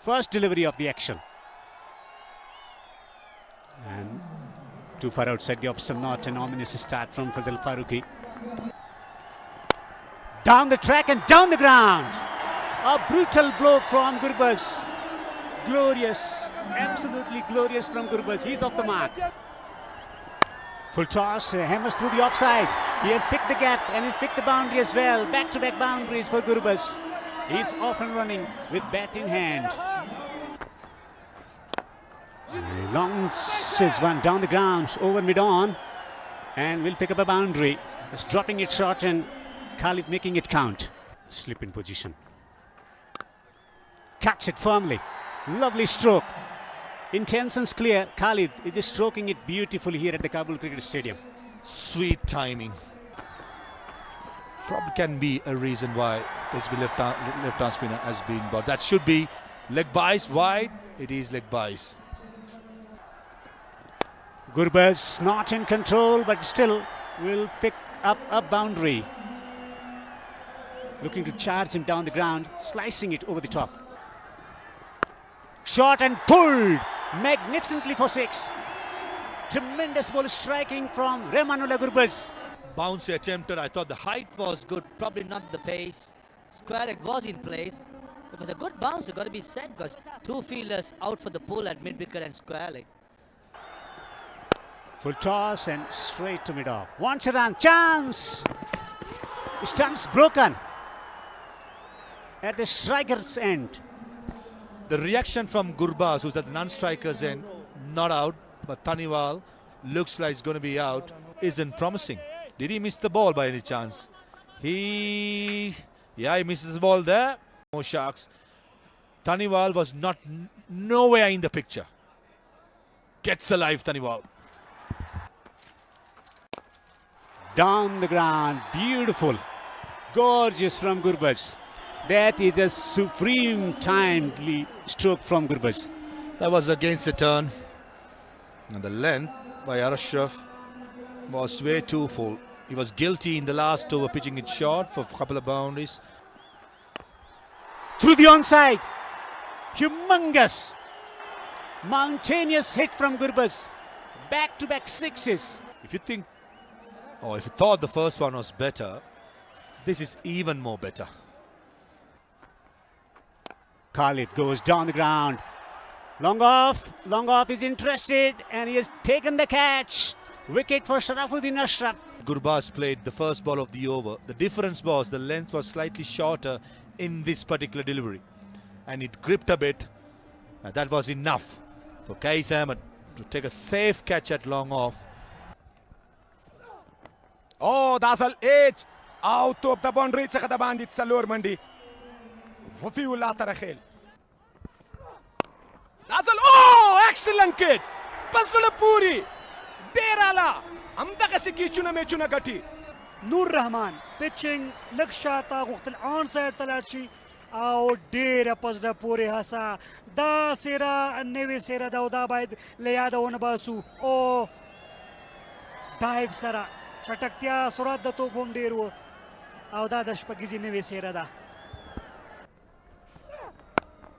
first delivery of the action. And too far outside the off-stump, not an ominous start from Fazal Farooqi. Down the track and down the ground. A brutal blow from Gurbaz. Glorious, absolutely glorious from Gurbaz. He's off the mark. Full toss, hammers through the offside. He has picked the gap and he's picked the boundary as well. Back-to-back boundaries for Gurbaz. He's off and running with bat in hand. Launches one down the ground over mid-on and will pick up a boundary. Just dropping it short and Khalid making it count. Slip in position. Cuts it firmly. Lovely stroke. Intentions clear. Khalid is just stroking it beautifully here at the Kabul Cricket Stadium. Sweet timing. Probably can be a reason why HB left-arm spinner has been bought. That should be leg byes wide. It is leg byes. Gurbaz not in control, but still will pick up a boundary. Looking to charge him down the ground, slicing it over the top. Shot and pulled magnificently for 6. Tremendous ball striking from Rahmanullah Gurbaz. Bounce attempted. I thought the height was good. Probably not the pace. Square leg was in place. It was a good bounce, it got to be said, because 2 fielders out for the pull at mid-wicket and square leg. Full toss and straight to mid-off. Wants a run, chance! Stumps broken at the striker's end. The reaction from Gurbaz, who's at the non-striker's end, not out, but Taniwal looks like he's going to be out, isn't promising. Did he miss the ball by any chance? He misses the ball there. More Sharks. Taniwal was nowhere in the picture. Gets alive, Taniwal. Down the ground, beautiful, gorgeous from Gurbaz. That is a supreme timely stroke from Gurbaz. That was against the turn. And the length by Ashraf was way too full. He was guilty in the last over, pitching it short for a couple of boundaries. Through the onside. Humongous, mountainous hit from Gurbaz. Back-to-back 6s. If you thought the first one was better, this is even more better. Khalid goes down the ground. Long off is interested and he has taken the catch. Wicket for Sharafuddin Ashraf. Gurbaz played the first ball of the over. The difference was the length was slightly shorter in this particular delivery. And it gripped a bit. And that was enough for Qais Ahmed to take a safe catch at long off. Oh, Dasal H out of the boundary. Check the bandit Salur Mandi. Wafiullah Tarakhel. Dasal, oh, excellent kid. Pasala Puri. Derala. Amda Kasiki Chuna Mechuna Gati. Nur Rahman pitching Lakshata Guktal onside Talachi. Out dera pasda pure hasa. Da sera neve sera da uda baid leyada onabasu. Oh, dive sara. Chataktia surat da to bonderu. Auda dashpagizi neve sera da.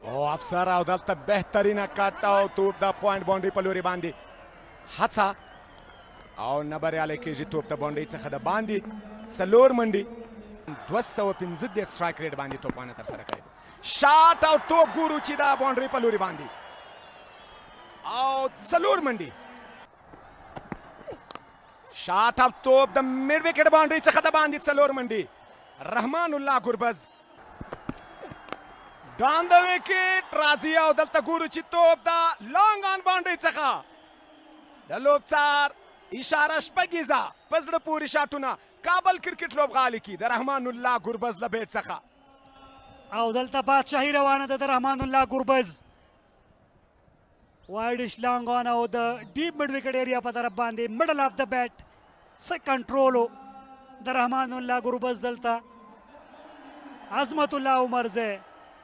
Oh, Apsara udalta behtarina cut out to the point boundary paluri bandi. Hatsa. او نبر علی کېږي توپ د باونډرۍ څخه د باندې څلور منډې 215 سټرایک ریټ باندې توپانه ترسره کړی شاټ او توپ ګورو چې د باونډرۍ په لوري باندې او څلور منډې شاټ او توپ د میډ وکټ باونډرۍ څخه د باندې څلور منډې رحمان الله ګربز ډان د وکټ راځي او دلته ګورو چې توپ د لانګ آن باونډرۍ څخه د لوبڅار اشاره شپږیزه په زړه پورې شاټونه کابل کرکټ لوبغالي کې د رحمان الله ګربز له بیټ څخه او دلته بادشاهي روانه ده د رحمان الله ګربز وایډ لانګ آن او د ډیپ مډ وکټ ایریا په طرف باندې مډل اف د بیٹ س کنټرول د رحمان الله ګربز دلته عظمت الله عمرزه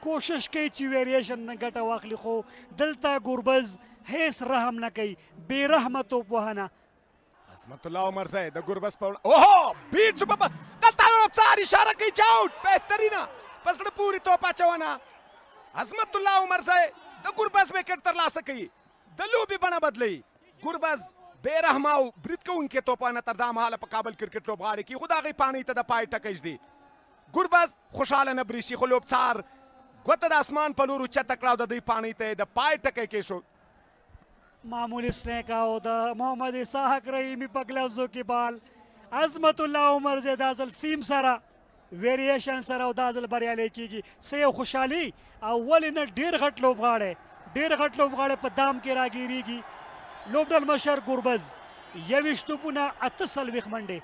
کوشش کوي چې ویریشن نه ګټه واخلي خو دلته ګربز هیڅ رحم نه کوي بې رحمه توپ وهنه عظمت الله عمرزه د ګربز په اوه بیټ په دلته لوبڅار اشاره کوي چې آوټ بهترینه په زړه پورې توپ اچونه عظمت الله عمرزی د ګربز وکټ ترلاسه کوي د لوبې بڼه بدلوي ګربز بې رحمه او برید کوونکي توپانه تر دا مهاله په کابل کرکټ لوبغاړي کې خو د هغې پاڼۍ ته د پای ټکی ږدي ګربز خوشحاله نه برېښي خو لوبڅار ګوته د اسمان په لور اوچته کړه او د دوی پاڼۍ ته یې د پای ټکی کېښود معمولی سنیک او د محمد اسحاق رحیمی په ګلوزو کې بال عظمت الله عمر زی دا ځل سیم سره ویریشن سره او دا ځل بریالی کېږي څه یو خوشحالي او ولې نه ډېر غټ لوبغاړی په دام کې راګیریږي لوبډل مشر ګربز 21 توپونه 48 منډې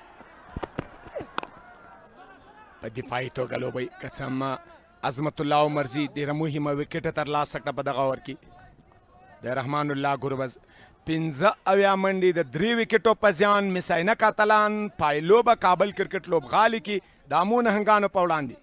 په دفاعي توګه لوبوي که څه هم عظمت الله عمرزي ډېره مهمه وکټه ترلاسه کړه په دغه اوور کې د رحمان الله ګربز 15 منډې د 3 وکټو په زیان مساینه کاتلان پایلوبه کابل کرکټ لوبغالي کې د امو نهنګانو په وړاندې